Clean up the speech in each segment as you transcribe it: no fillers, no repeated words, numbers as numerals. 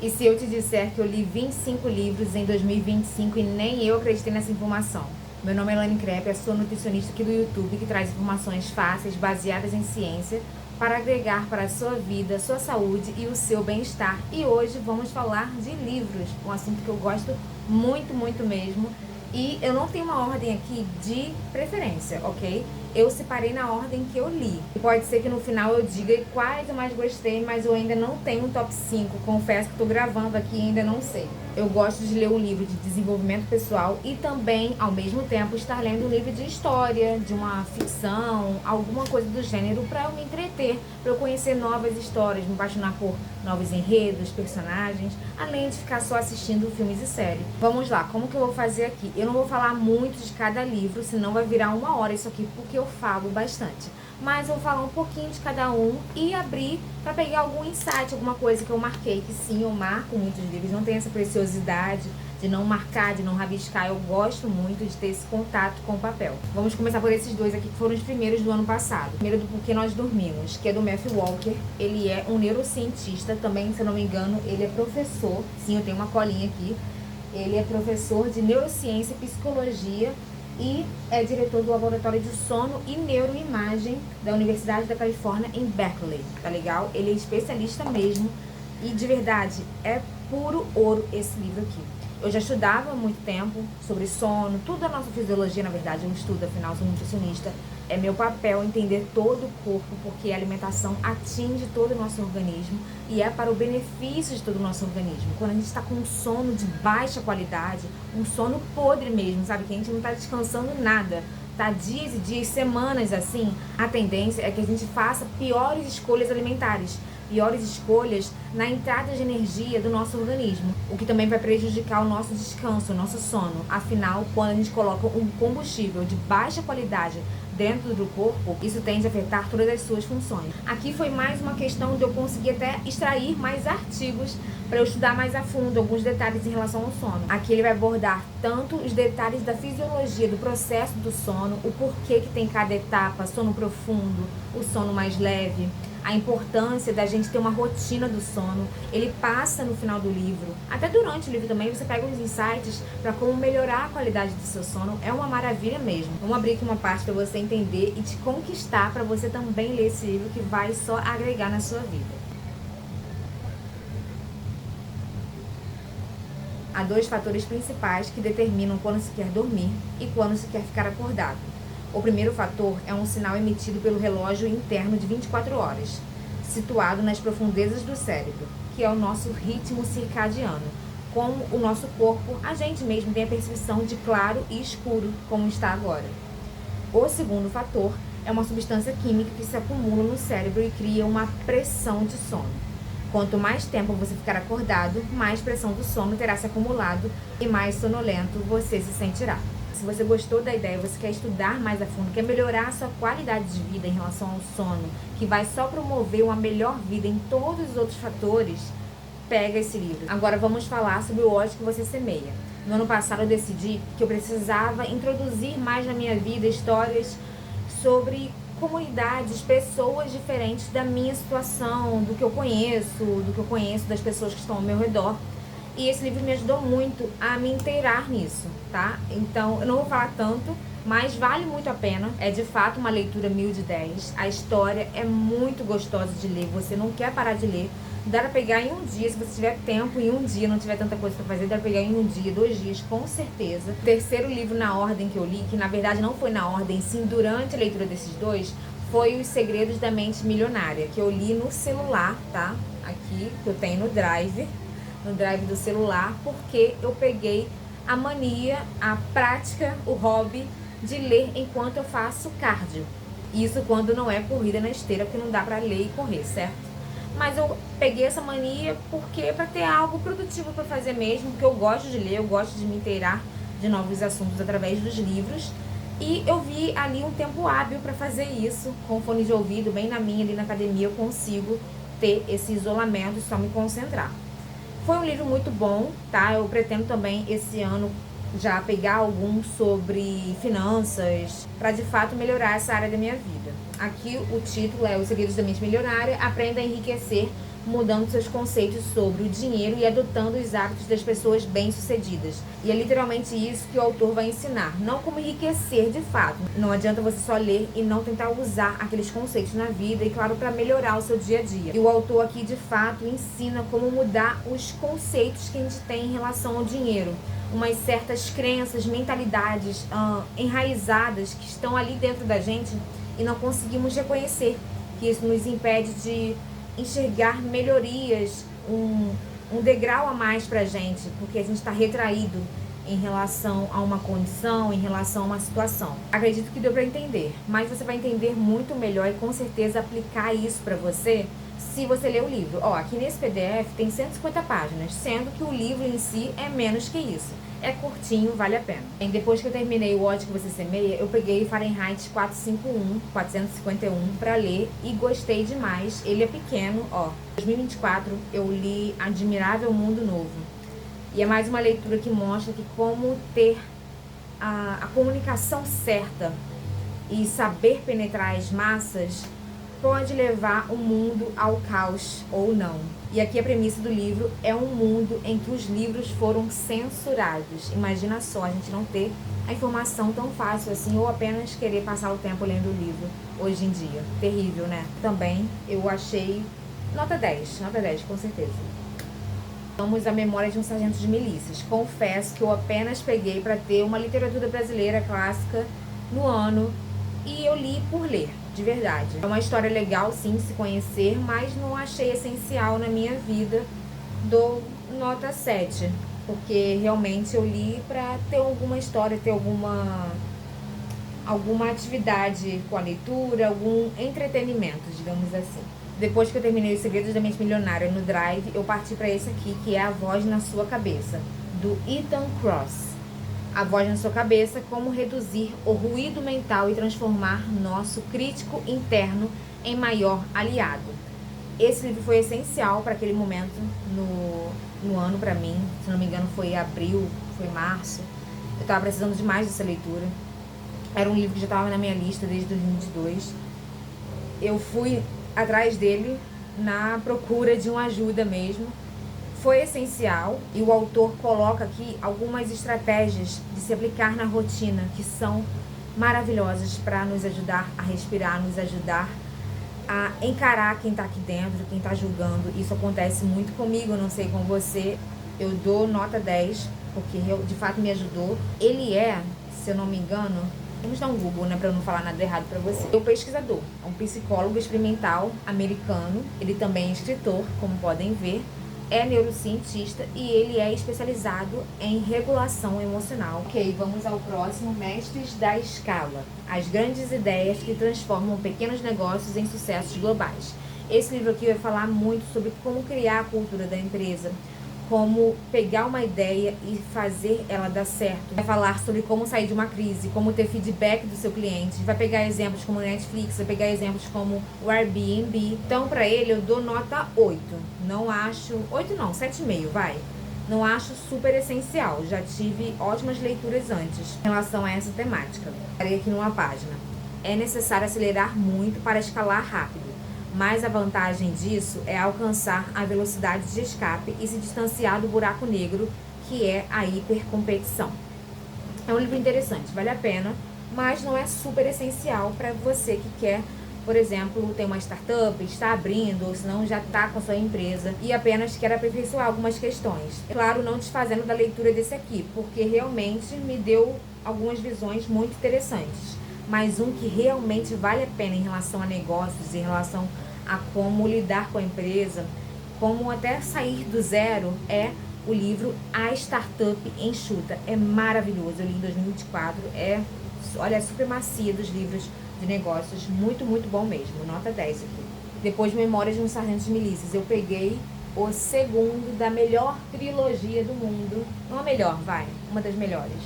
E se eu te disser que eu li 25 livros em 2025 e nem eu acreditei nessa informação? Meu nome é Elaine Crepe, sou nutricionista aqui do YouTube que traz informações fáceis, baseadas em ciência, para agregar para a sua vida, sua saúde e o seu bem-estar. E hoje vamos falar de livros, um assunto que eu gosto muito, muito mesmo. E eu não tenho uma ordem aqui de preferência, ok? Eu separei na ordem que eu li. E pode ser que no final eu diga quais eu mais gostei, mas eu ainda não tenho um top 5. Confesso que estou gravando aqui e ainda não sei. Eu gosto de ler um livro de desenvolvimento pessoal e também, ao mesmo tempo, estar lendo um livro de história, de uma ficção, alguma coisa do gênero para eu me entreter, para eu conhecer novas histórias, me apaixonar por novos enredos, personagens, além de ficar só assistindo filmes e séries. Vamos lá, como que eu vou fazer aqui? Eu não vou falar muito de cada livro, senão vai virar 1 hora isso aqui, porque eu falo bastante. Mas eu vou falar um pouquinho de cada um e abrir para pegar algum insight, alguma coisa que eu marquei, que sim, eu marco muitos livros, não tenho essa preciosidade de não marcar, de não rabiscar. Eu gosto muito de ter esse contato com o papel. Vamos começar por esses dois aqui, que foram os primeiros do ano passado. Primeiro do Porque Nós Dormimos, que é do Matthew Walker. Ele é um neurocientista, também, se eu não me engano, ele é professor. Sim, eu tenho uma colinha aqui. Ele é professor de neurociência e psicologia e é diretor do Laboratório de Sono e Neuroimagem da Universidade da Califórnia em Berkeley, tá legal? Ele é especialista mesmo e de verdade é puro ouro esse livro aqui. Eu já estudava há muito tempo sobre sono, tudo da nossa fisiologia, na verdade, eu estudo, afinal, sou nutricionista. É meu papel entender todo o corpo, porque a alimentação atinge todo o nosso organismo e é para o benefício de todo o nosso organismo. Quando a gente está com um sono de baixa qualidade, um sono podre mesmo, sabe? Que a gente não está descansando nada, tá dias e dias, semanas assim, a tendência é que a gente faça piores escolhas alimentares, piores escolhas na entrada de energia do nosso organismo, o que também vai prejudicar o nosso descanso, o nosso sono. Afinal, quando a gente coloca um combustível de baixa qualidade dentro do corpo, isso tende a afetar todas as suas funções. Aqui foi mais uma questão de eu conseguir até extrair mais artigos para eu estudar mais a fundo alguns detalhes em relação ao sono. Aqui ele vai abordar tanto os detalhes da fisiologia, do processo do sono, o porquê que tem cada etapa, sono profundo, o sono mais leve, a importância da gente ter uma rotina do sono. Ele passa no final do livro, até durante o livro também, você pega uns insights para como melhorar a qualidade do seu sono. É uma maravilha mesmo. Vamos abrir aqui uma parte para você entender e te conquistar, para você também ler esse livro que vai só agregar na sua vida. Há 2 fatores principais que determinam quando se quer dormir e quando se quer ficar acordado. O primeiro fator é um sinal emitido pelo relógio interno de 24 horas, situado nas profundezas do cérebro, que é o nosso ritmo circadiano. Como o nosso corpo, a gente mesmo tem a percepção de claro e escuro, como está agora. O segundo fator é uma substância química que se acumula no cérebro e cria uma pressão de sono. Quanto mais tempo você ficar acordado, mais pressão do sono terá se acumulado e mais sonolento você se sentirá. Se você gostou da ideia, você quer estudar mais a fundo, quer melhorar a sua qualidade de vida em relação ao sono, que vai só promover uma melhor vida em todos os outros fatores, pega esse livro. Agora vamos falar sobre o ódio que você semeia. No ano passado eu decidi que eu precisava introduzir mais na minha vida histórias sobre comunidades, pessoas diferentes da minha situação, do que eu conheço das pessoas que estão ao meu redor. E esse livro me ajudou muito a me inteirar nisso, tá? Então, eu não vou falar tanto, mas vale muito a pena. É de fato uma leitura 1000 de 10. A história é muito gostosa de ler, você não quer parar de ler. Dá pra pegar em um dia, se você tiver tempo, em um dia, não tiver tanta coisa pra fazer, dá pra pegar em um dia, 2 dias, com certeza. O terceiro livro na ordem que eu li, que na verdade não foi na ordem, sim, durante a leitura desses dois, foi Os Segredos da Mente Milionária, que eu li no celular, tá? Aqui, que eu tenho no Drive do celular, porque eu peguei a mania, a prática, o hobby de ler enquanto eu faço cardio. Isso quando não é corrida na esteira, porque não dá pra ler e correr, certo? Mas eu peguei essa mania porque para ter algo produtivo para fazer mesmo, porque eu gosto de ler, eu gosto de me inteirar de novos assuntos através dos livros. E eu vi ali um tempo hábil para fazer isso, com fone de ouvido, bem na minha, ali na academia, eu consigo ter esse isolamento e só me concentrar. Foi um livro muito bom, tá? Eu pretendo também esse ano já pegar algum sobre finanças, para de fato melhorar essa área da minha vida. Aqui o título é Os Segredos da Mente Milionária, aprenda a enriquecer mudando seus conceitos sobre o dinheiro e adotando os hábitos das pessoas bem-sucedidas. E é literalmente isso que o autor vai ensinar, não como enriquecer de fato. Não adianta você só ler e não tentar usar aqueles conceitos na vida e, claro, para melhorar o seu dia a dia. E o autor aqui, de fato, ensina como mudar os conceitos que a gente tem em relação ao dinheiro. Umas certas crenças, mentalidades enraizadas que estão ali dentro da gente e não conseguimos reconhecer, que isso nos impede de enxergar melhorias, um degrau a mais pra gente, porque a gente está retraído em relação a uma condição, em relação a uma situação. Acredito que deu para entender, mas você vai entender muito melhor e com certeza aplicar isso para você se você ler o livro. Ó, aqui nesse PDF tem 150 páginas, sendo que o livro em si é menos que isso. É curtinho, vale a pena. E depois que eu terminei o Ódio que Você Semeia, eu peguei Fahrenheit 451 para ler e gostei demais. Ele é pequeno, ó. Em 2024 eu li Admirável Mundo Novo. E é mais uma leitura que mostra que como ter a comunicação certa e saber penetrar as massas pode levar o mundo ao caos ou não. E aqui a premissa do livro é um mundo em que os livros foram censurados. Imagina só, a gente não ter a informação tão fácil assim ou apenas querer passar o tempo lendo o livro hoje em dia. Terrível, né? Também eu achei nota 10 com certeza. Vamos à Memória de um Sargento de Milícias. Confesso que eu apenas peguei para ter uma literatura brasileira clássica no ano e eu li por ler. De verdade. É uma história legal, sim, de se conhecer, mas não achei essencial na minha vida. Dou nota 7, porque realmente eu li pra ter alguma história, ter alguma atividade com a leitura, algum entretenimento, digamos assim. Depois que eu terminei Os Segredos da Mente Milionária no Drive, eu parti para esse aqui, que é A Voz na Sua Cabeça, do Ethan Kross. A voz na sua cabeça, como reduzir o ruído mental e transformar nosso crítico interno em maior aliado. Esse livro foi essencial para aquele momento no ano para mim. Se não me engano foi abril, foi março. Eu estava precisando demais dessa leitura. Era um livro que já estava na minha lista desde 2022. Eu fui atrás dele na procura de uma ajuda mesmo. Foi essencial e o autor coloca aqui algumas estratégias de se aplicar na rotina que são maravilhosas para nos ajudar a respirar, nos ajudar a encarar quem está aqui dentro, quem está julgando. Isso acontece muito comigo, eu não sei com você. Eu dou nota 10 porque de fato me ajudou. Ele é, se eu não me engano, vamos dar um Google, né, para eu não falar nada errado para você. É um pesquisador, é um psicólogo experimental americano. Ele também é escritor, como podem ver. É neurocientista e ele é especializado em regulação emocional. Ok, vamos ao próximo, Mestres da Escala. As grandes ideias que transformam pequenos negócios em sucessos globais. Esse livro aqui vai falar muito sobre como criar a cultura da empresa, como pegar uma ideia e fazer ela dar certo. Vai falar sobre como sair de uma crise, como ter feedback do seu cliente. Vai pegar exemplos como Netflix, vai pegar exemplos como o Airbnb. Então, para ele, eu dou nota 8. Não acho... 8 não, 7,5, vai. Não acho super essencial. Já tive ótimas leituras antes em relação a essa temática. Parei aqui numa página. É necessário acelerar muito para escalar rápido. Mas a vantagem disso é alcançar a velocidade de escape e se distanciar do buraco negro, que é a hipercompetição. É um livro interessante, vale a pena, mas não é super essencial para você que quer, por exemplo, ter uma startup, está abrindo, ou senão já está com a sua empresa e apenas quer aperfeiçoar algumas questões. Claro, não desfazendo da leitura desse aqui, porque realmente me deu algumas visões muito interessantes. Mas um que realmente vale a pena em relação a negócios, em relação a como lidar com a empresa, como até sair do zero, é o livro A Startup Enxuta. É maravilhoso, eu li em 2024, olha, a supremacia dos livros de negócios, muito, muito bom mesmo, nota 10 aqui. Depois, Memórias de um Sargento de Milícias, eu peguei o segundo da melhor trilogia do mundo, não a melhor, uma das melhores,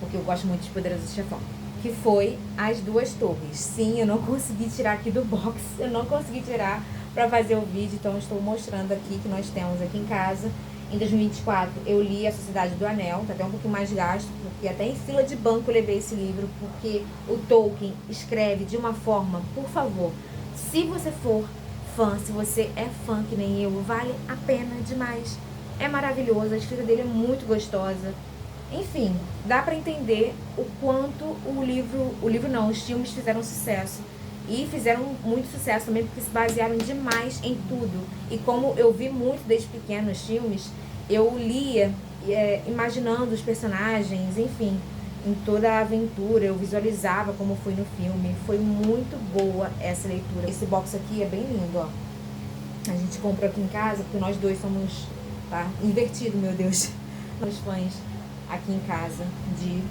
porque eu gosto muito de Poderoso Chefão, que foi As Duas Torres. Sim, eu não consegui tirar aqui do box, eu não consegui tirar para fazer o vídeo, então eu estou mostrando aqui que nós temos aqui em casa. Em 2024 eu li A Sociedade do Anel, tá até um pouquinho mais gasto, porque até em fila de banco eu levei esse livro, porque o Tolkien escreve de uma forma, por favor, se você for fã, se você é fã que nem eu, vale a pena demais. É maravilhoso, a escrita dele é muito gostosa. Enfim, dá pra entender o quanto o livro não, os filmes fizeram sucesso. E fizeram muito sucesso também porque se basearam demais em tudo. E como eu vi muito desde pequeno os filmes, eu lia imaginando os personagens, enfim, em toda a aventura, eu visualizava como foi no filme. Foi muito boa essa leitura. Esse box aqui é bem lindo, ó. A gente comprou aqui em casa porque nós dois somos, tá? Invertido, meu Deus. Os fãs aqui em casa de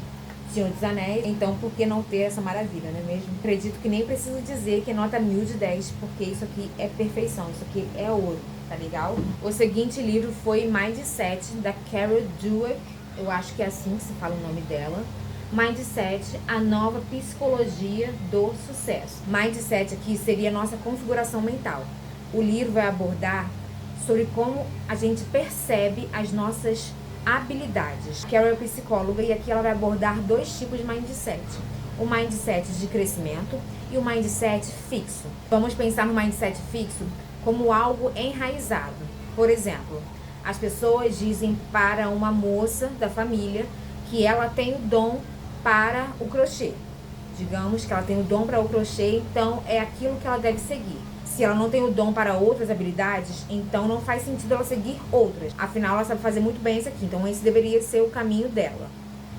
Senhor dos Anéis, então por que não ter essa maravilha, não é mesmo? Acredito que nem preciso dizer que é nota 1000 de 10, porque isso aqui é perfeição, isso aqui é ouro, tá legal? O seguinte livro foi Mindset, da Carol Dweck, eu acho que é assim que se fala o nome dela. Mindset, a nova psicologia do sucesso. Mindset aqui seria a nossa configuração mental. O livro vai abordar sobre como a gente percebe as nossas habilidades. Carol é psicóloga e aqui ela vai abordar dois tipos de mindset. O mindset de crescimento e o mindset fixo. Vamos pensar no mindset fixo como algo enraizado. Por exemplo, as pessoas dizem para uma moça da família que ela tem o dom para o crochê. Digamos que ela tem o dom para o crochê, então é aquilo que ela deve seguir. Se ela não tem o dom para outras habilidades, então não faz sentido ela seguir outras. Afinal, ela sabe fazer muito bem isso aqui, então esse deveria ser o caminho dela.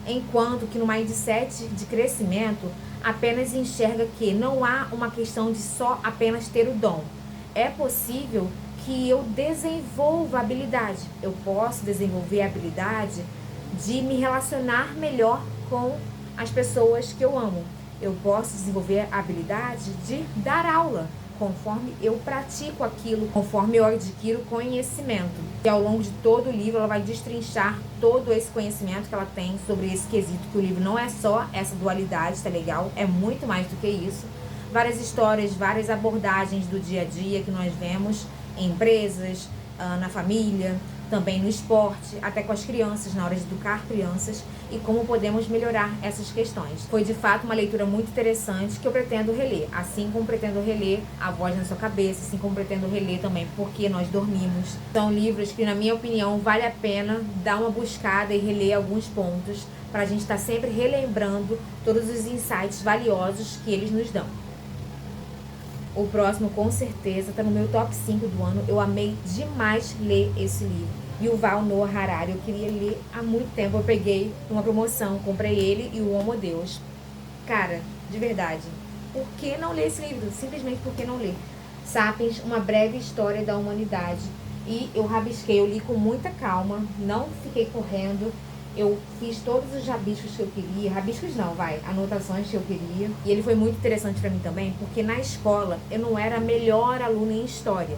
Enquanto que no mindset de crescimento, apenas enxerga que não há uma questão de só apenas ter o dom. É possível que eu desenvolva a habilidade. Eu posso desenvolver a habilidade de me relacionar melhor com as pessoas que eu amo. Eu posso desenvolver a habilidade de dar aula, conforme eu pratico aquilo, conforme eu adquiro conhecimento. E ao longo de todo o livro, ela vai destrinchar todo esse conhecimento que ela tem sobre esse quesito, que o livro não é só essa dualidade, tá legal? É muito mais do que isso. Várias histórias, várias abordagens do dia a dia que nós vemos em empresas, na família, também no esporte, até com as crianças, na hora de educar crianças, e como podemos melhorar essas questões. Foi de fato uma leitura muito interessante que eu pretendo reler, assim como pretendo reler A Voz na Sua Cabeça, assim como pretendo reler também Porque Nós Dormimos. São livros que, na minha opinião, vale a pena dar uma buscada e reler alguns pontos, para a gente estar sempre relembrando todos os insights valiosos que eles nos dão. O próximo, com certeza, tá no meu top 5 do ano. Eu amei demais ler esse livro. Yuval Noah Harari, eu queria ler há muito tempo. Eu peguei uma promoção, comprei ele e o Homo Deus. Cara, de verdade, por que não ler esse livro? Simplesmente por que não ler? Sapiens, uma breve história da humanidade. E eu rabisquei, eu li com muita calma, não fiquei correndo. Eu fiz todos os rabiscos que eu queria, rabiscos não, anotações que eu queria. E ele foi muito interessante para mim também, porque na escola eu não era a melhor aluna em história.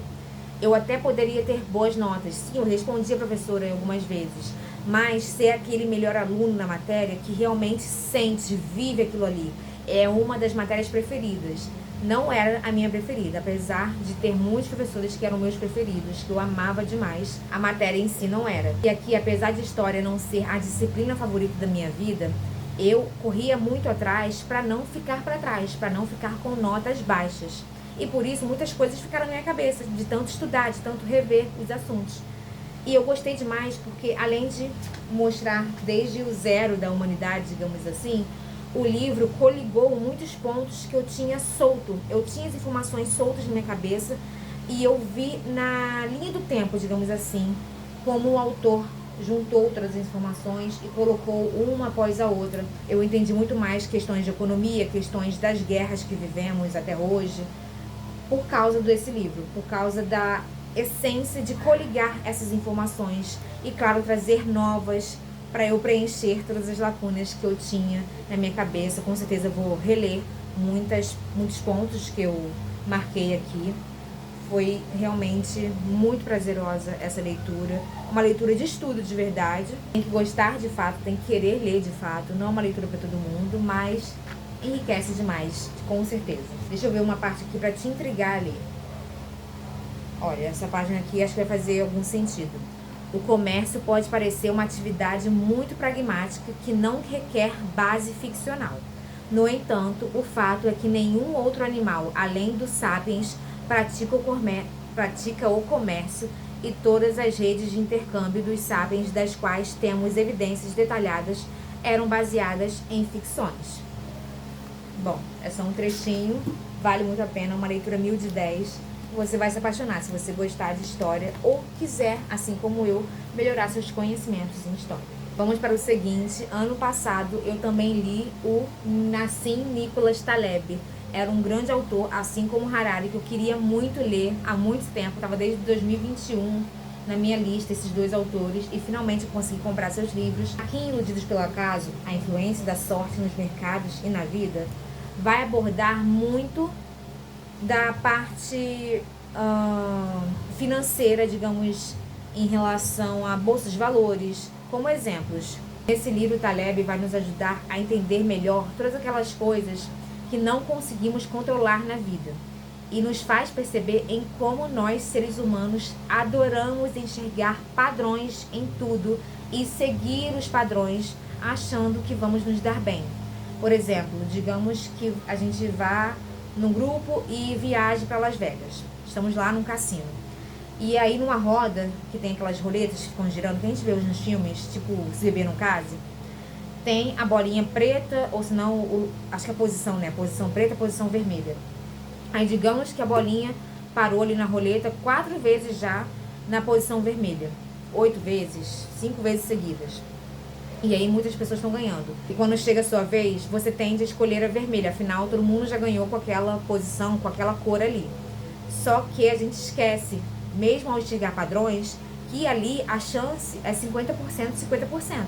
Eu até poderia ter boas notas, sim, eu respondia a professora algumas vezes, mas ser aquele melhor aluno na matéria que realmente sente, vive aquilo ali, é uma das matérias preferidas. Não era a minha preferida, apesar de ter muitos professores que eram meus preferidos, que eu amava demais, a matéria em si não era. E aqui, apesar de história não ser a disciplina favorita da minha vida, eu corria muito atrás para não ficar para trás, para não ficar com notas baixas. E por isso muitas coisas ficaram na minha cabeça, de tanto estudar, de tanto rever os assuntos. E eu gostei demais porque, além de mostrar desde o zero da humanidade, digamos assim, o livro coligou muitos pontos que eu tinha solto. Eu tinha as informações soltas na minha cabeça e eu vi na linha do tempo, digamos assim, como o autor juntou outras informações e colocou uma após a outra. Eu entendi muito mais questões de economia, questões das guerras que vivemos até hoje, por causa desse livro, por causa da essência de coligar essas informações e, claro, trazer novas para eu preencher todas as lacunas que eu tinha na minha cabeça. Com certeza eu vou reler muitos pontos que eu marquei aqui. Foi realmente muito prazerosa essa leitura. Uma leitura de estudo de verdade. Tem que gostar de fato, tem que querer ler de fato. Não é uma leitura para todo mundo, mas enriquece demais, com certeza. Deixa eu ver uma parte aqui para te intrigar ali. Olha, essa página aqui acho que vai fazer algum sentido. O comércio pode parecer uma atividade muito pragmática que não requer base ficcional. No entanto, o fato é que nenhum outro animal, além dos sapiens, pratica o comércio e todas as redes de intercâmbio dos sapiens das quais temos evidências detalhadas eram baseadas em ficções. Bom, é só um trechinho, vale muito a pena, uma leitura 1000 de 10. Você vai se apaixonar se você gostar de história ou quiser, assim como eu, melhorar seus conhecimentos em história. Vamos para o seguinte. Ano passado eu também li o Nassim Nicholas Taleb. Era um grande autor, assim como Harari, que eu queria muito ler há muito tempo. Estava desde 2021 na minha lista esses dois autores e finalmente eu consegui comprar seus livros. Aqui em Iludidos pelo Acaso, a influência da sorte nos mercados e na vida, vai abordar muito da parte financeira, digamos, em relação a bolsas de valores, como exemplos. Nesse livro, Taleb vai nos ajudar a entender melhor todas aquelas coisas que não conseguimos controlar na vida e nos faz perceber em como nós, seres humanos, adoramos enxergar padrões em tudo e seguir os padrões achando que vamos nos dar bem. Por exemplo, digamos que a gente vá num grupo e viaje para Las Vegas. Estamos lá num cassino. E aí numa roda, que tem aquelas roletas que ficam girando, que a gente vê nos filmes, tipo Se Beber Não Case, tem a bolinha preta, ou senão, acho que a posição, né? Posição preta, posição vermelha. Aí digamos que a bolinha parou ali na roleta 4 vezes já na posição vermelha. 8 vezes, 5 vezes seguidas. E aí muitas pessoas estão ganhando. E quando chega a sua vez, você tende a escolher a vermelha. Afinal, todo mundo já ganhou com aquela posição, com aquela cor ali. Só que a gente esquece, mesmo ao enxergar padrões, que ali a chance é 50%, 50%.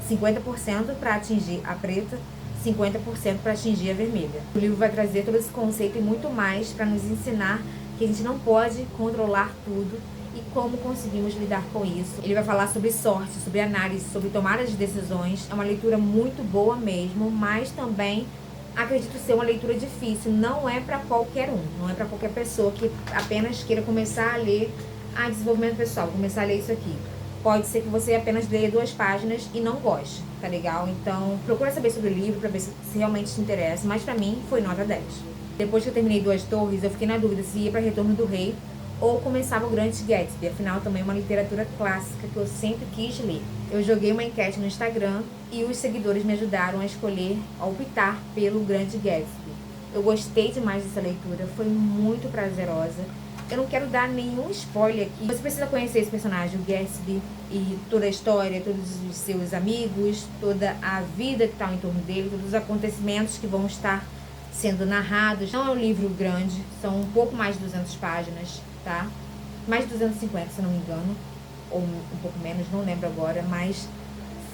50% para atingir a preta, 50% para atingir a vermelha. O livro vai trazer todo esse conceito e muito mais para nos ensinar que a gente não pode controlar tudo e como conseguimos lidar com isso. Ele vai falar sobre sorte, sobre análise, sobre tomada de decisões. É uma leitura muito boa mesmo, mas também acredito ser uma leitura difícil. Não é para qualquer um, não é para qualquer pessoa que apenas queira começar a ler desenvolvimento pessoal, começar a ler isso aqui. Pode ser que você apenas leia 2 páginas e não goste, tá legal? Então, procura saber sobre o livro pra ver se realmente te interessa. Mas pra mim, foi nota 10. Depois que eu terminei Duas Torres, eu fiquei na dúvida se ia pra Retorno do Rei ou começava o Grande Gatsby. Afinal, também é uma literatura clássica que eu sempre quis ler. Eu joguei uma enquete no Instagram e os seguidores me ajudaram a escolher, a optar pelo Grande Gatsby. Eu gostei demais dessa leitura, foi muito prazerosa. Eu não quero dar nenhum spoiler aqui. Você precisa conhecer esse personagem, o Gatsby, e toda a história, todos os seus amigos, toda a vida que está em torno dele, todos os acontecimentos que vão estar sendo narrados. Não é um livro grande, são um pouco mais de 200 páginas, tá? Mais de 250, se não me engano, ou um pouco menos, não lembro agora, mas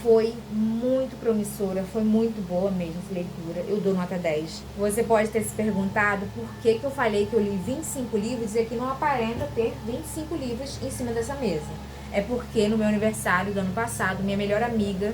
foi muito promissora, foi muito boa mesmo essa leitura. Eu dou nota 10. Você pode ter se perguntado por que eu falei que eu li 25 livros e aqui não aparenta ter 25 livros em cima dessa mesa. É porque no meu aniversário do ano passado, minha melhor amiga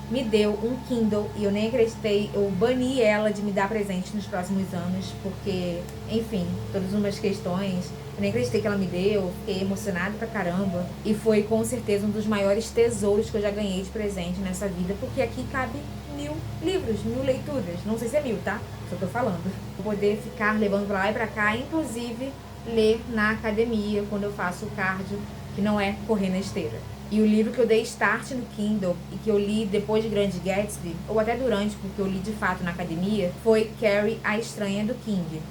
me deu um Kindle e eu nem acreditei, eu bani ela de me dar presente nos próximos anos, porque, enfim, todas umas questões, eu nem acreditei que ela me deu, fiquei emocionada pra caramba, e foi com certeza um dos maiores tesouros que eu já ganhei de presente nessa vida, porque aqui cabe 1000 livros, 1000 leituras, não sei se é 1000, tá? Só tô falando. Vou poder ficar levando pra lá e pra cá, inclusive ler na academia, quando eu faço o cardio, que não é correr na esteira. E o livro que eu dei start no Kindle e que eu li depois de Grande Gatsby, ou até durante, porque eu li de fato na academia, foi Carrie, a Estranha do King.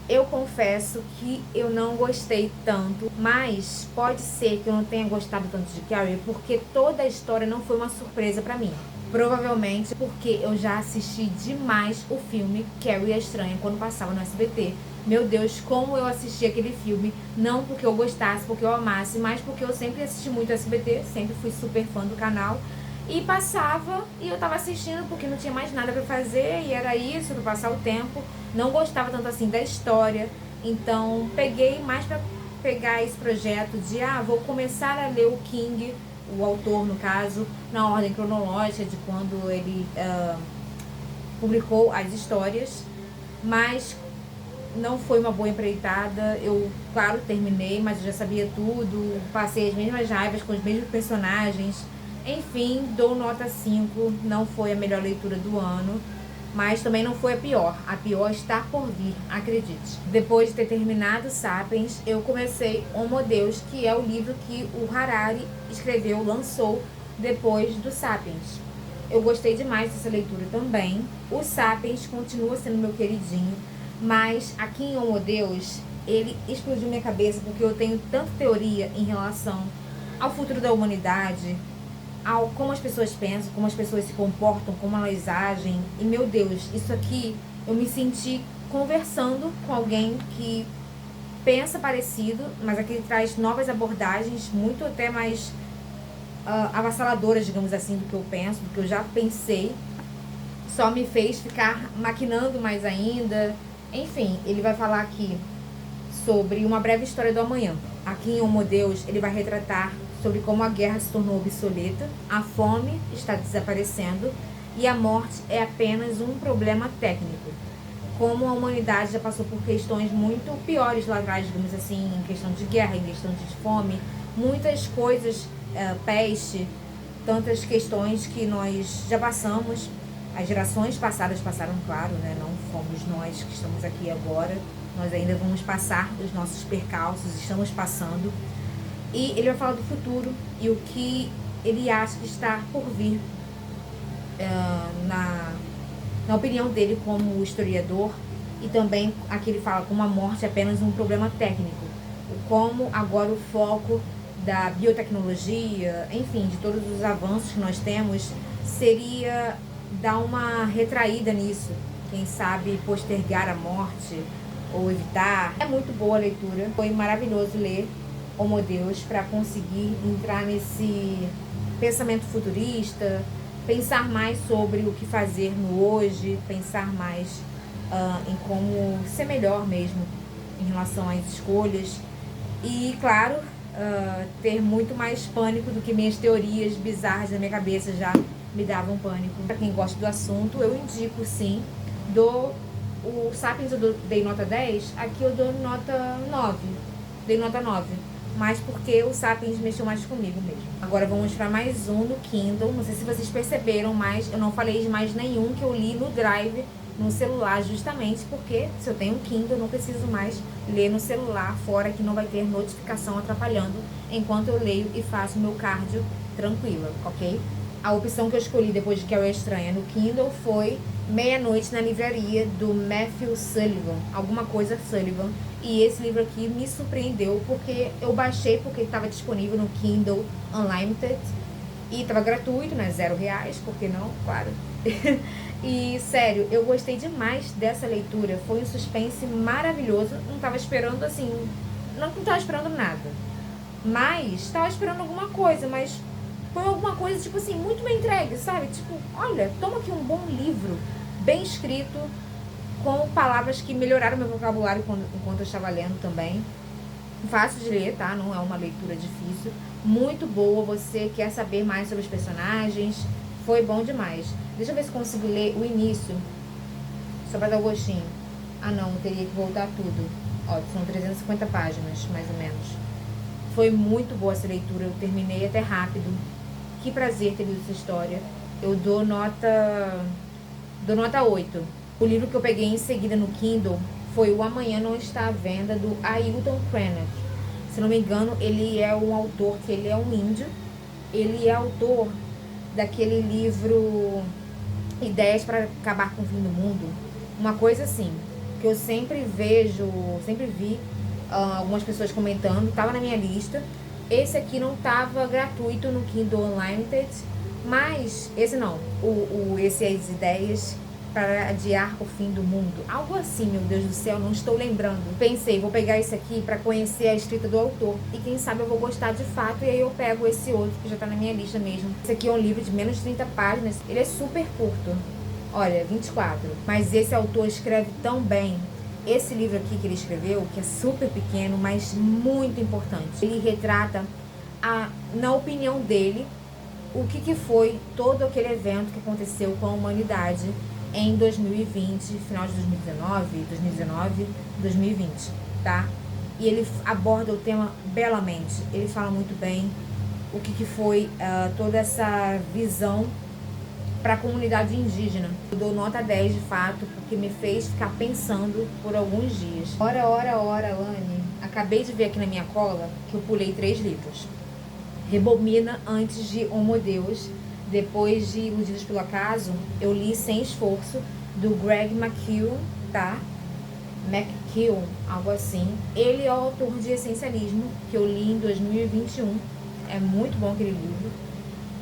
Eu confesso que eu não gostei tanto, mas pode ser que eu não tenha gostado tanto de Carrie porque toda a história não foi uma surpresa pra mim. Provavelmente porque eu já assisti demais o filme Carrie, a Estranha quando passava no SBT. Meu Deus, como eu assisti aquele filme, não porque eu gostasse, porque eu amasse, mas porque eu sempre assisti muito SBT, sempre fui super fã do canal. E passava, e eu tava assistindo porque não tinha mais nada pra fazer, e era isso, pra passar o tempo. Não gostava tanto assim da história, então peguei mais pra pegar esse projeto de, vou começar a ler o King, o autor no caso, na ordem cronológica de quando ele publicou as histórias, mas não foi uma boa empreitada. Eu, claro, terminei, mas eu já sabia tudo, passei as mesmas raivas com os mesmos personagens. Enfim, dou nota 5, não foi a melhor leitura do ano, mas também não foi a pior. A pior está por vir, acredite. Depois de ter terminado Sapiens, eu comecei Homo Deus, que é o livro que o Harari escreveu, lançou depois do Sapiens. Eu gostei demais dessa leitura também. O Sapiens continua sendo meu queridinho, mas aqui em Homo Deus, ele explodiu minha cabeça porque eu tenho tanta teoria em relação ao futuro da humanidade, ao como as pessoas pensam, como as pessoas se comportam, como elas agem. E, meu Deus, isso aqui eu me senti conversando com alguém que pensa parecido, mas aqui traz novas abordagens, muito até mais avassaladoras, digamos assim, do que eu penso, do que eu já pensei. Só me fez ficar maquinando mais ainda. Enfim, ele vai falar aqui sobre uma breve história do amanhã. Aqui em Homo Deus, ele vai retratar sobre como a guerra se tornou obsoleta, a fome está desaparecendo e a morte é apenas um problema técnico. Como a humanidade já passou por questões muito piores lá atrás, digamos assim, em questão de guerra, em questão de fome, muitas coisas, peste, tantas questões que nós já passamos. As gerações passadas passaram, claro, né? Não fomos nós que estamos aqui agora. Nós ainda vamos passar os nossos percalços, estamos passando. E ele vai falar do futuro e o que ele acha que está por vir, na opinião dele como historiador. E também aqui ele fala como a morte é apenas um problema técnico. Como agora o foco da biotecnologia, enfim, de todos os avanços que nós temos, seria dar uma retraída nisso. Quem sabe postergar a morte ou evitar. É muito boa a leitura, foi maravilhoso ler Homo Deus para conseguir entrar nesse pensamento futurista, pensar mais sobre o que fazer no hoje, pensar mais em como ser melhor mesmo em relação às escolhas e, claro, ter muito mais pânico do que minhas teorias bizarras na minha cabeça já me davam pânico. Para quem gosta do assunto, eu indico sim. O Sapiens eu dei nota 10, aqui eu dou nota 9. Dei nota 9. Mas porque o Sapiens mexeu mais comigo mesmo. Agora vamos para mais um no Kindle. Não sei se vocês perceberam, mas eu não falei de mais nenhum que eu li no Drive, no celular, justamente porque se eu tenho um Kindle, eu não preciso mais ler no celular, fora que não vai ter notificação atrapalhando enquanto eu leio e faço meu cardio tranquila, ok? A opção que eu escolhi depois de Carrie Estranha no Kindle foi Meia-Noite na Livraria, do Matthew Sullivan, alguma coisa Sullivan. E esse livro aqui me surpreendeu porque eu baixei porque estava disponível no Kindle Unlimited e estava gratuito, né? R$0, por que não? Claro. E sério, eu gostei demais dessa leitura. Foi um suspense maravilhoso. Não estava esperando assim, não estava esperando nada, mas estava esperando alguma coisa, mas foi alguma coisa, tipo assim, muito bem entregue, sabe? Tipo, olha, toma aqui um bom livro, bem escrito, com palavras que melhoraram meu vocabulário enquanto eu estava lendo também. Fácil de ler, tá? Não é uma leitura difícil. Muito boa, você quer saber mais sobre os personagens. Foi bom demais. Deixa eu ver se consigo ler o início, só pra dar o gostinho. Ah não, teria que voltar tudo. Ó, são 350 páginas, mais ou menos. Foi muito boa essa leitura, eu terminei até rápido. Que prazer ter lido essa história. Eu dou nota 8. O livro que eu peguei em seguida no Kindle foi O Amanhã Não Está à Venda, do Ailton Krenak. Se não me engano, ele é um autor que ele é um índio. Ele é autor daquele livro Ideias para Acabar com o Fim do Mundo. Uma coisa assim, que eu sempre vi algumas pessoas comentando, estava na minha lista. Esse aqui não estava gratuito no Kindle Unlimited, mas esse não, esse é As Ideias para Adiar o Fim do Mundo, algo assim, meu Deus do céu, não estou lembrando. Pensei, vou pegar esse aqui para conhecer a escrita do autor e quem sabe eu vou gostar de fato, e aí eu pego esse outro que já está na minha lista mesmo. Esse aqui é um livro de menos de 30 páginas, ele é super curto, olha, 24, mas esse autor escreve tão bem. Esse livro aqui que ele escreveu, que é super pequeno, mas muito importante, ele retrata, na opinião dele, o que foi todo aquele evento que aconteceu com a humanidade em 2020, final de 2019, 2020, tá? E ele aborda o tema belamente, ele fala muito bem o que foi toda essa visão para a comunidade indígena. Eu dou nota 10 de fato, porque me fez ficar pensando por alguns dias. Ora, Lani, acabei de ver aqui na minha cola que eu pulei 3 livros. Rebobina antes de Homo Deus. Depois de Iludidos pelo Acaso, eu li Sem Esforço, do Greg McKeown, tá? McKeown, algo assim. Ele é o autor de Essencialismo, que eu li em 2021. É muito bom aquele livro.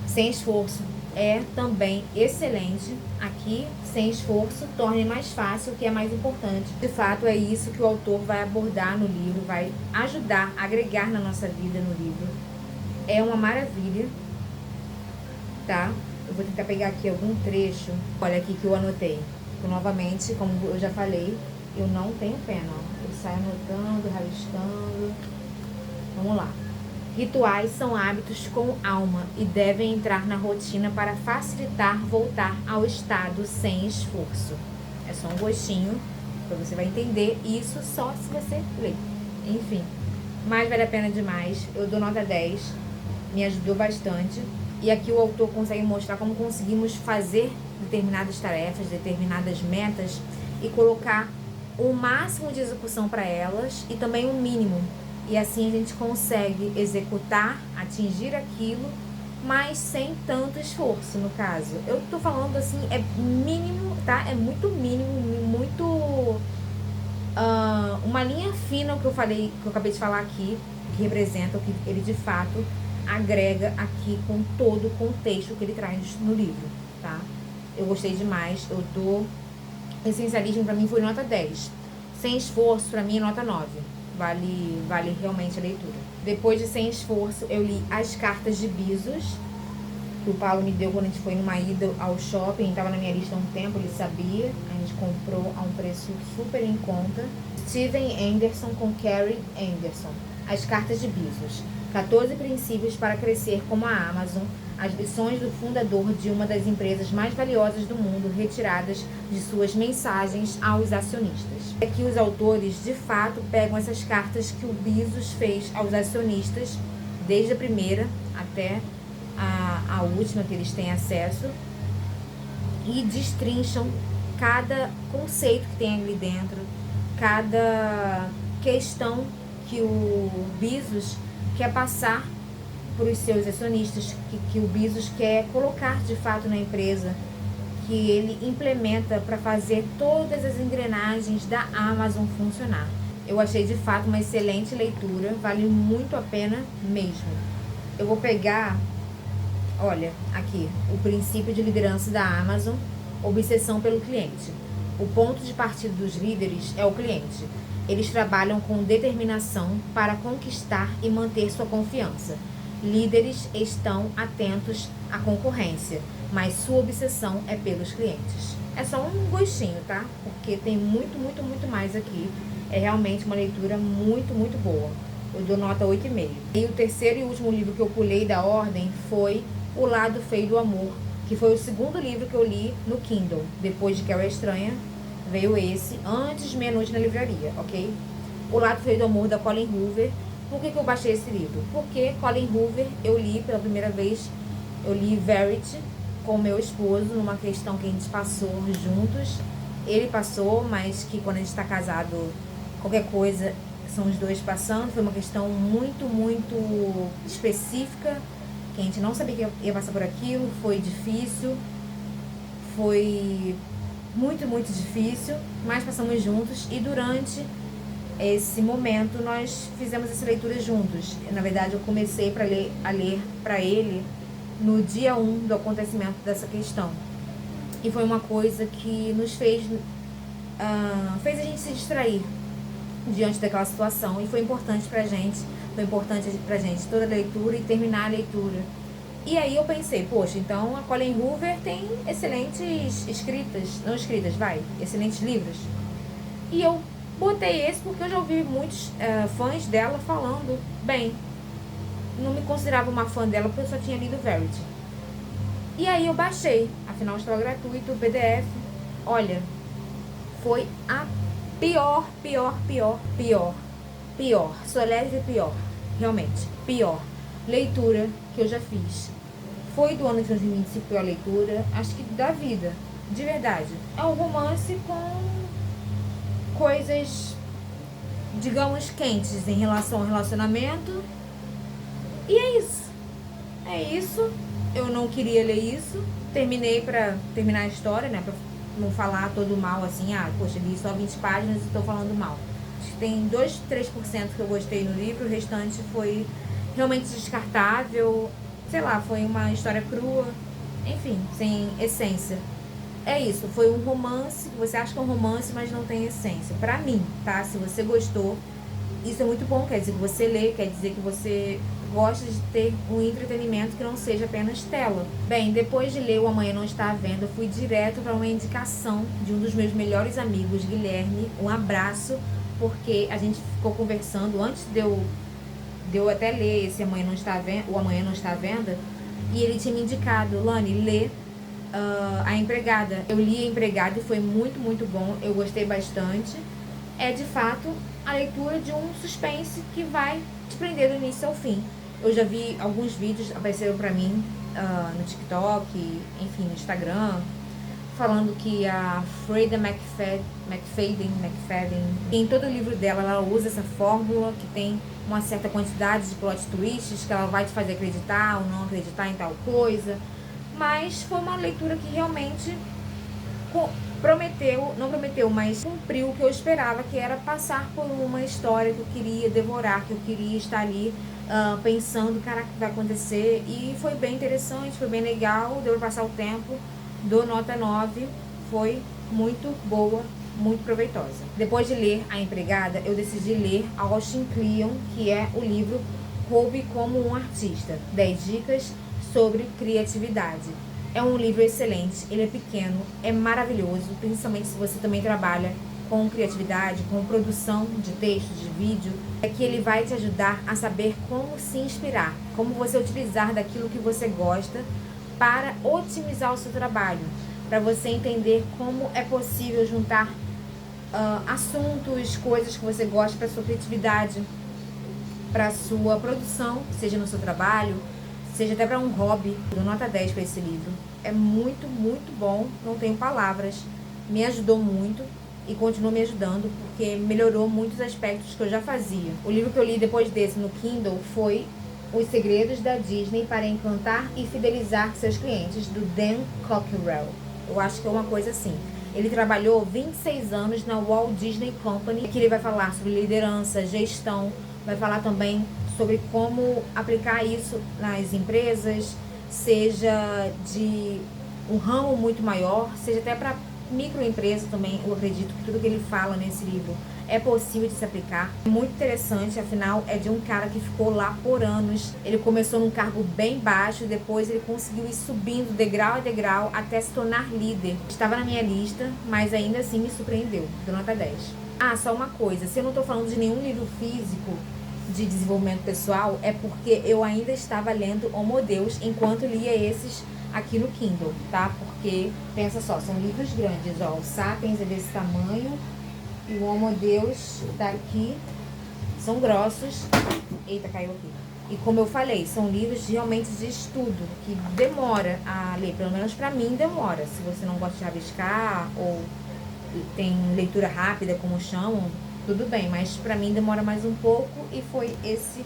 Sem Esforço é também excelente. Aqui, Sem Esforço, torne mais fácil, o que é mais importante. De fato, é isso que o autor vai abordar no livro, vai ajudar, agregar na nossa vida no livro. É uma maravilha, tá? Eu vou tentar pegar aqui algum trecho. Olha aqui que eu anotei. Eu, novamente, como eu já falei, eu não tenho pena, ó. Eu saio anotando, rabiscando. Vamos lá. Rituais são hábitos com alma e devem entrar na rotina para facilitar voltar ao estado sem esforço. É só um gostinho, para você vai entender isso só se você ler. Enfim, mas vale a pena demais. Eu dou nota 10, me ajudou bastante. E aqui o autor consegue mostrar como conseguimos fazer determinadas tarefas, determinadas metas e colocar o máximo de execução para elas e também o mínimo. E assim a gente consegue executar, atingir aquilo, mas sem tanto esforço, no caso. Eu tô falando assim, é mínimo, tá? É muito mínimo, muito... uma linha fina o que eu falei, que eu acabei de falar aqui, que representa o que ele de fato agrega aqui com todo o contexto que ele traz no livro, tá? Eu gostei demais, eu dou... Essencialismo pra mim foi nota 10. Sem Esforço, pra mim, é nota 9. Vale realmente a leitura. Depois de Sem Esforço, eu li As Cartas de Bezos, que o Paulo me deu quando a gente foi numa ida ao shopping. Estava na minha lista há um tempo, ele sabia. A gente comprou a um preço super em conta. Steven Anderson com Carrie Anderson. As Cartas de Bezos. 14 princípios para crescer como a Amazon. As lições do fundador de uma das empresas mais valiosas do mundo, retiradas de suas mensagens aos acionistas. Aqui os autores, de fato, pegam essas cartas que o Bezos fez aos acionistas, desde a primeira até a última que eles têm acesso, e destrincham cada conceito que tem ali dentro, cada questão que o Bezos quer passar para os seus acionistas, que o Bezos quer colocar de fato na empresa, que ele implementa para fazer todas as engrenagens da Amazon funcionar. Eu achei de fato uma excelente leitura, vale muito a pena mesmo. Eu vou pegar, olha, aqui, o princípio de liderança da Amazon, obsessão pelo cliente. O ponto de partida dos líderes é o cliente. Eles trabalham com determinação para conquistar e manter sua confiança. Líderes estão atentos à concorrência, mas sua obsessão é pelos clientes. É só um gostinho, tá? Porque tem muito mais aqui. É realmente uma leitura muito boa. Eu dou nota 8,5. E o terceiro e último livro que eu pulei da ordem foi O Lado Feio do Amor, que foi o segundo livro que eu li no Kindle. Depois de Carrie Estranha, veio esse, antes de Meia-Noite na Livraria, ok? O Lado Feio do Amor, da Colleen Hoover. Por que eu baixei esse livro? Porque Colleen Hoover, eu li pela primeira vez, eu li Verity com meu esposo, numa questão que a gente passou juntos. Ele passou, mas que quando a gente está casado, qualquer coisa, são os dois passando. Foi uma questão muito específica, que a gente não sabia que ia passar por aquilo. Foi difícil, foi muito difícil, mas passamos juntos. E durante esse momento nós fizemos essa leitura juntos. Na verdade, eu comecei a ler para ele no dia 1 do acontecimento dessa questão. E foi uma coisa que nos fez a gente se distrair diante daquela situação. E foi importante pra gente toda a leitura e terminar a leitura. E aí eu pensei, poxa, então a Colleen Hoover tem excelentes excelentes livros. E eu botei esse porque eu já ouvi muitos fãs dela falando bem. Não me considerava uma fã dela porque eu só tinha lido Verity. E aí eu baixei, afinal estava gratuito o PDF. Olha, foi a pior, sou leve pior, realmente, pior leitura que eu já fiz. foi do ano de 2025 pela leitura, acho que da vida, de verdade. É um romance com coisas, digamos, quentes em relação ao relacionamento. E é isso. É isso. Eu não queria ler isso. Terminei pra terminar a história, né? Pra não falar todo mal assim. Ah, poxa, li só 20 páginas e tô falando mal. Acho que tem 2, 3% que eu gostei no livro. O restante foi realmente descartável. Sei lá, foi uma história crua. Enfim, sem essência. É isso, foi um romance. Você acha que é um romance, mas não tem essência. Pra mim, tá? Se você gostou, isso é muito bom. Quer dizer que você lê, quer dizer que você gosta de ter um entretenimento que não seja apenas tela. Bem, depois de ler O Amanhã Não Está à Venda, eu fui direto para uma indicação de um dos meus melhores amigos, Guilherme. Um abraço, porque a gente ficou conversando antes de eu até ler esse Amanhã Não Está à Venda, O Amanhã Não Está à Venda, e ele tinha me indicado: Lani, lê A Empregada. Eu li A Empregada e foi muito, muito bom. Eu gostei bastante. É de fato a leitura de um suspense que vai te prender do início ao fim. Eu já vi alguns vídeos, apareceram pra mim no TikTok, enfim, no Instagram, falando que a Freida McFadden, em todo o livro dela, ela usa essa fórmula que tem uma certa quantidade de plot twists que ela vai te fazer acreditar ou não acreditar em tal coisa. Mas foi uma leitura que realmente não prometeu, mas cumpriu o que eu esperava, que era passar por uma história que eu queria devorar, que eu queria estar ali pensando, caraca, o que vai acontecer. E foi bem interessante, foi bem legal, deu pra passar o tempo. Dou nota 9, foi muito boa, muito proveitosa. Depois de ler A Empregada, eu decidi ler Austin Kleon, que é o livro Roube como um Artista, 10 dicas sobre criatividade. É um livro excelente, ele é pequeno, é maravilhoso, principalmente se você também trabalha com criatividade, com produção de texto, de vídeo. É que ele vai te ajudar a saber como se inspirar, como você utilizar daquilo que você gosta para otimizar o seu trabalho, para você entender como é possível juntar assuntos, coisas que você gosta para sua criatividade, para sua produção, seja no seu trabalho, seja até para um hobby. Eu dou nota 10 para esse livro. É muito, muito bom, não tenho palavras. Me ajudou muito e continua me ajudando, porque melhorou muitos aspectos que eu já fazia. O livro que eu li depois desse no Kindle foi Os Segredos da Disney para Encantar e Fidelizar Seus Clientes, do Dan Cockerell. Eu acho que é uma coisa assim. Ele trabalhou 26 anos na Walt Disney Company, que ele vai falar sobre liderança, gestão, vai falar também sobre como aplicar isso nas empresas, seja de um ramo muito maior, seja até para microempresa também. Eu acredito que tudo que ele fala nesse livro é possível de se aplicar. É muito interessante, afinal é de um cara que ficou lá por anos. Ele começou num cargo bem baixo, depois ele conseguiu ir subindo degrau a degrau até se tornar líder. Estava na minha lista, mas ainda assim me surpreendeu. Dou nota 10. Ah, só uma coisa, se eu não estou falando de nenhum livro físico de desenvolvimento pessoal, é porque eu ainda estava lendo Homo Deus enquanto lia esses aqui no Kindle, tá? Porque, pensa só, são livros grandes, ó. O Sapiens é desse tamanho e o Homo Deus tá aqui. São grossos. Eita, caiu aqui. E como eu falei, são livros realmente de estudo, que demora a ler. Pelo menos pra mim demora. Se você não gosta de rabiscar ou tem leitura rápida, como chamam, tudo bem, mas pra mim demora mais um pouco e foi esse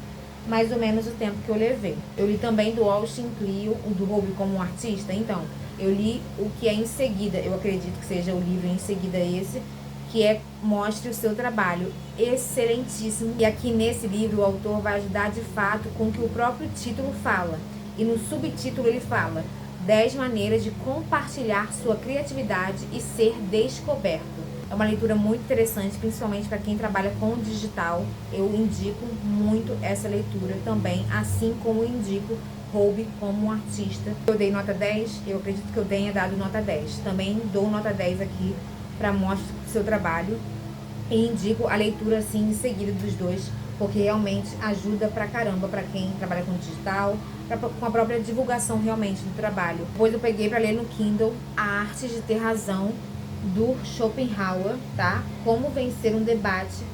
mais ou menos o tempo que eu levei. Eu li também do Austin Kleon, o do Roube como um Artista. Então, eu li o que é em seguida, eu acredito que seja o livro em seguida esse, que é Mostre o Seu Trabalho. Excelentíssimo. E aqui nesse livro o autor vai ajudar de fato com o que o próprio título fala. E no subtítulo ele fala 10 maneiras de compartilhar sua criatividade e ser descoberto. É uma leitura muito interessante, principalmente para quem trabalha com digital. Eu indico muito essa leitura também, assim como indico Roube como um Artista. Eu dei nota 10, eu acredito que eu tenha dado nota 10. Também dou nota 10 aqui para Mostre o Seu Trabalho. E indico a leitura assim em seguida dos dois, porque realmente ajuda pra caramba para quem trabalha com digital, com a própria divulgação realmente do trabalho. Depois eu peguei para ler no Kindle A Arte de Ter Razão, do Schopenhauer, tá? Como vencer um debate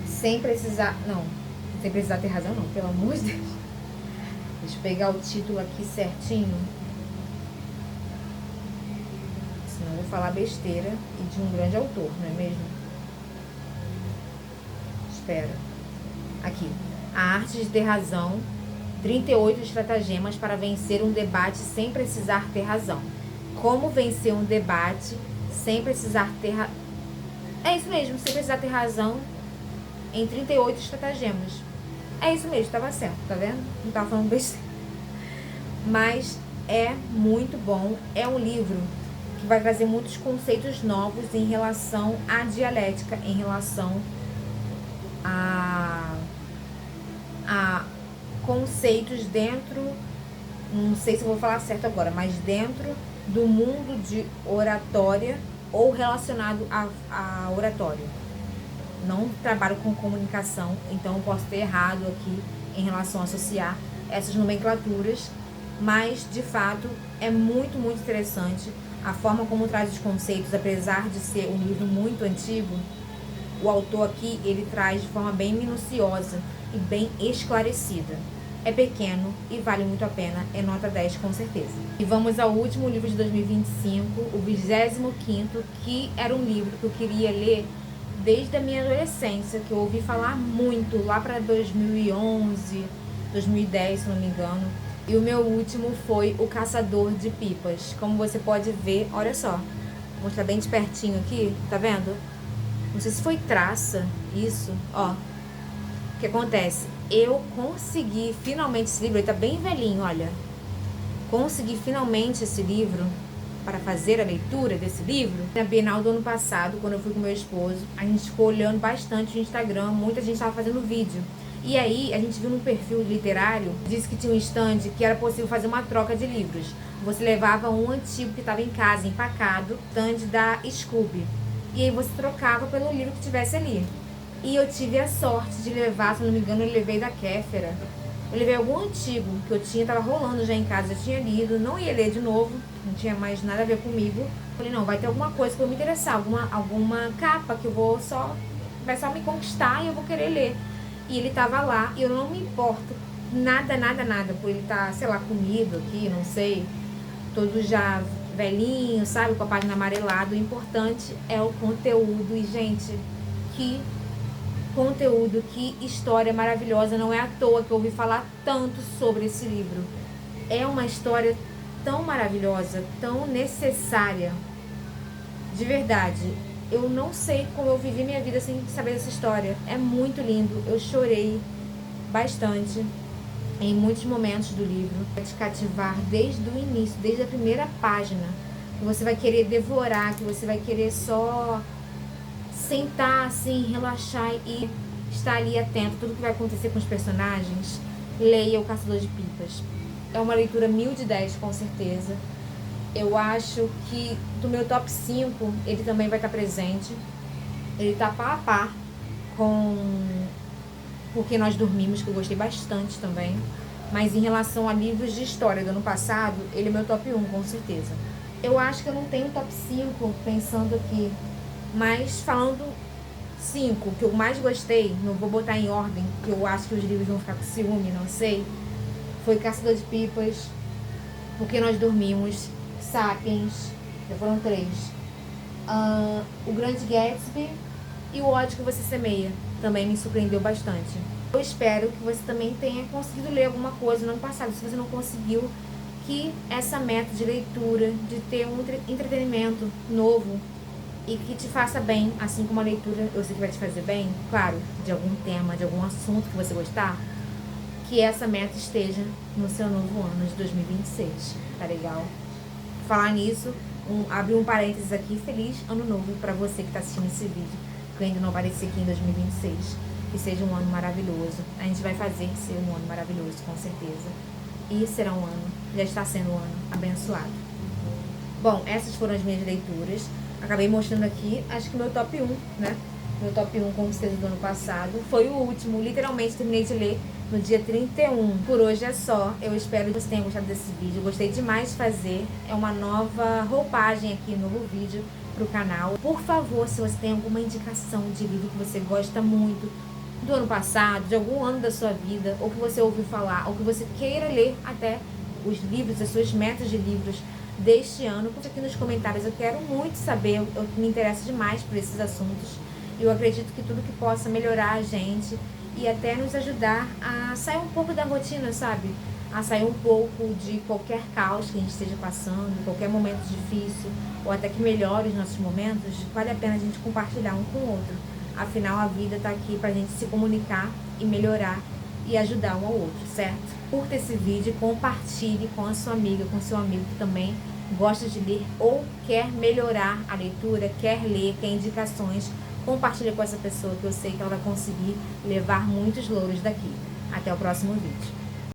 sem precisar ter razão, não, pelo amor de Deus. Deixa eu pegar o título aqui certinho. Senão eu vou falar besteira e de um grande autor, não é mesmo? Espera. Aqui. A Arte de Ter Razão. 38 estratagemas para vencer um debate sem precisar ter razão. Como vencer um debate sem precisar ter razão. É isso mesmo, sem precisar ter razão em 38 estratagemas. É isso mesmo, estava certo, tá vendo? Não estava falando besteira. Mas é muito bom. É um livro que vai trazer muitos conceitos novos em relação à dialética, em relação a conceitos dentro, não sei se eu vou falar certo agora, mas dentro do mundo de oratória ou relacionado a oratória. Não trabalho com comunicação, então eu posso ter errado aqui em relação a associar essas nomenclaturas, mas de fato é muito, muito interessante a forma como traz os conceitos. Apesar de ser um livro muito antigo, o autor aqui, ele traz de forma bem minuciosa e bem esclarecida. É pequeno e vale muito a pena, é nota 10 com certeza. E vamos ao último livro de 2025, o 25º, que era um livro que eu queria ler desde a minha adolescência, que eu ouvi falar muito, lá para 2011, 2010, se não me engano. E o meu último foi O Caçador de Pipas. Como você pode ver, olha só, vou mostrar bem de pertinho aqui, tá vendo? Não sei se foi traça, isso, ó. O que acontece? Eu consegui finalmente esse livro, ele tá bem velhinho, olha. Consegui finalmente esse livro para fazer a leitura desse livro na Bienal do ano passado, quando eu fui com meu esposo. A gente ficou olhando bastante o Instagram, muita gente estava fazendo vídeo. E aí, a gente viu num perfil literário, disse que tinha um stand que era possível fazer uma troca de livros. Você levava um antigo que estava em casa, empacado, stand da Scooby. E aí você trocava pelo livro que tivesse ali. E eu tive a sorte de levar, se não me engano, eu levei da Kéfera. Eu levei algum antigo que eu tinha, tava rolando já em casa, já tinha lido, não ia ler de novo, não tinha mais nada a ver comigo. Falei, não, vai ter alguma coisa que eu me interessar, alguma capa que eu vou só, vai só me conquistar e eu vou querer ler. E ele tava lá, e eu não me importo, nada, por ele tá, sei lá, comido aqui, não sei, todo já velhinho, sabe, com a página amarelada. O importante é o conteúdo. E, gente, que conteúdo, que história maravilhosa. Não é à toa que eu ouvi falar tanto sobre esse livro. É uma história tão maravilhosa, tão necessária. De verdade, eu não sei como eu vivi minha vida sem saber dessa história. É muito lindo. Eu chorei bastante em muitos momentos do livro. Vai te cativar desde o início, desde a primeira página. Que você vai querer devorar, que você vai querer só sentar assim, relaxar e estar ali atento a tudo que vai acontecer com os personagens. Leia O Caçador de Pipas. É uma leitura 1000 de 10, com certeza. Eu acho que do meu top 5, ele também vai estar presente. Ele tá pá a pá com Porque Nós Dormimos, que eu gostei bastante também. Mas em relação a livros de história do ano passado, ele é meu top 1, com certeza. Eu acho que eu não tenho top 5, pensando aqui. Mas falando 5, que eu mais gostei, não vou botar em ordem, porque eu acho que os livros vão ficar com ciúme, não sei. Foi Caçador de Pipas, Porque Nós Dormimos, Sapiens, já foram 3. O Grande Gatsby e O Ódio que Você Semeia, também me surpreendeu bastante. Eu espero que você também tenha conseguido ler alguma coisa no ano passado. Se você não conseguiu, que essa meta de leitura, de ter um entretenimento novo e que te faça bem, assim como a leitura, eu sei que vai te fazer bem, claro, de algum tema, de algum assunto que você gostar, que essa meta esteja no seu novo ano de 2026, tá legal? Falar nisso, abrir um parênteses aqui, feliz ano novo pra você que tá assistindo esse vídeo, que ainda não apareci aqui em 2026, que seja um ano maravilhoso. A gente vai fazer ser um ano maravilhoso, com certeza, e será um ano, já está sendo um ano abençoado. Bom, essas foram as minhas leituras. Acabei mostrando aqui, acho que meu top 1, né? Meu top 1, com certeza, do ano passado. Foi o último, literalmente terminei de ler no dia 31. Por hoje é só. Eu espero que você tenha gostado desse vídeo. Eu gostei demais de fazer. É uma nova roupagem aqui, novo vídeo pro canal. Por favor, se você tem alguma indicação de livro que você gosta muito, do ano passado, de algum ano da sua vida, ou que você ouviu falar, ou que você queira ler até os livros, as suas metas de livros deste ano. Conte aqui nos comentários, eu quero muito saber, eu me interesso demais por esses assuntos. Eu acredito que tudo que possa melhorar a gente e até nos ajudar a sair um pouco da rotina, sabe? A sair um pouco de qualquer caos que a gente esteja passando, qualquer momento difícil, ou até que melhore os nossos momentos, vale a pena a gente compartilhar um com o outro. Afinal, a vida está aqui para a gente se comunicar e melhorar e ajudar um ao outro, certo? Curta esse vídeo, compartilhe com a sua amiga, com seu amigo que também gosta de ler ou quer melhorar a leitura, quer ler, quer indicações. Compartilhe com essa pessoa que eu sei que ela vai conseguir levar muitos louros daqui. Até o próximo vídeo.